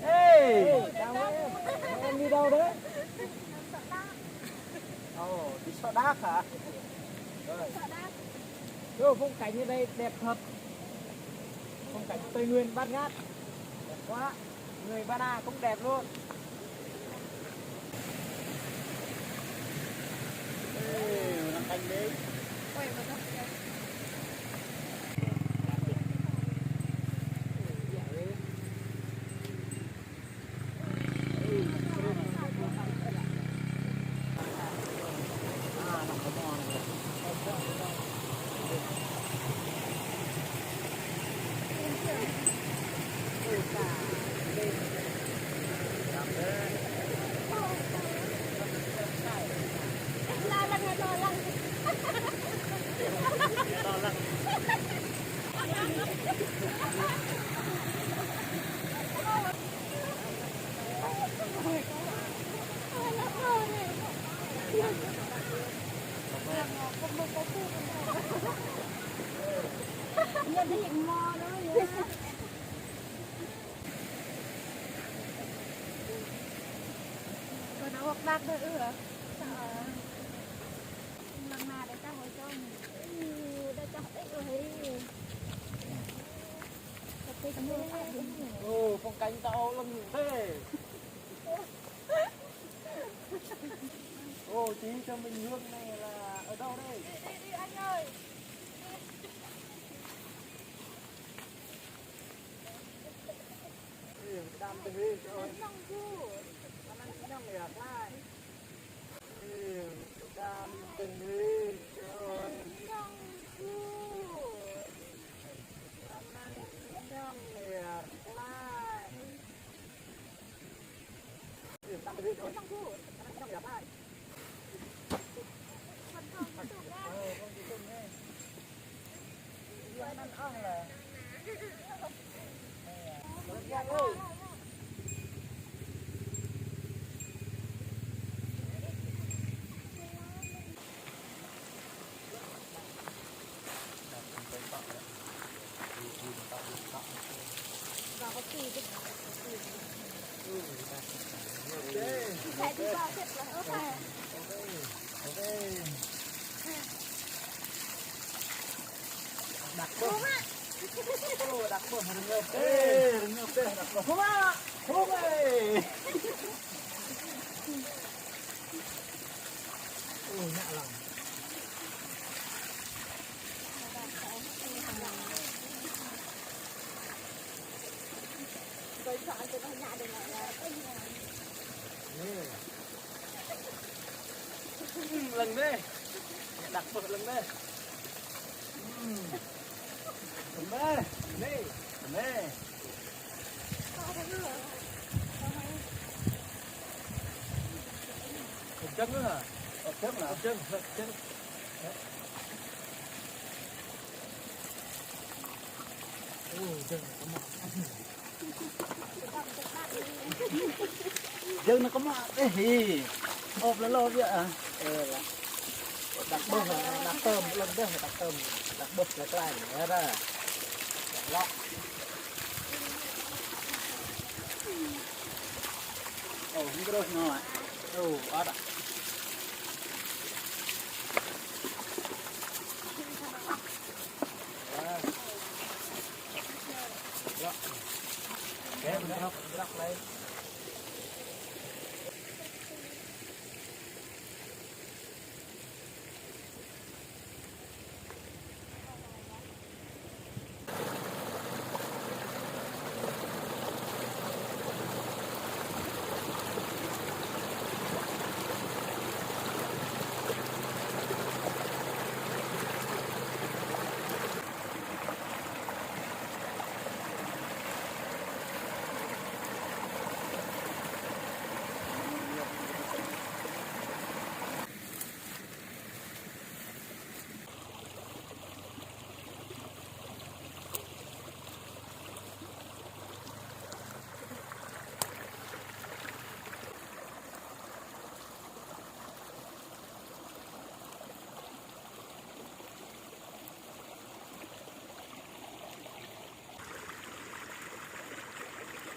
Ê, chào em đi đâu đấy? Ồ, đi sợ đác hả? Rồi. Phong cảnh như đây đẹp thật. Phong cảnh Tây Nguyên Bát Ngát đẹp quá. Người Ba Na cũng đẹp luôn. Ê, đang canh đấy. bác nữa hả? Lần nào để ta hồi cho để cho ít rồi. Ồ, phong cảnh tao lưng thế. Ồ, tí cho mình hương này là ở đâu đây? Đi anh ơi. Đam tình đi rồi. Anh đang liệt lại. Đam tình đi rồi. Đang liệt lại. Đam tình đi rồi. Đang liệt lại. Ăn ong là đặt bơm đặt bơm đừng ngợp đấy đừng ngợp đấy đặt bơm không á không ơi ôi nhạ lòng Tôi chọn cho nó nhạ được là lần đây đặt bơm lần đây lần đây đây lần đây một chân nữa hả? Một chân là chân. Chân nó có mọ đấy hì ốp nó lâu vậy à? Đặt bơm đặt tôm lần đây đặt tôm đặt bơm lại cái này ra lọ không có đâu nào ạ đó kéo nó rắc lấy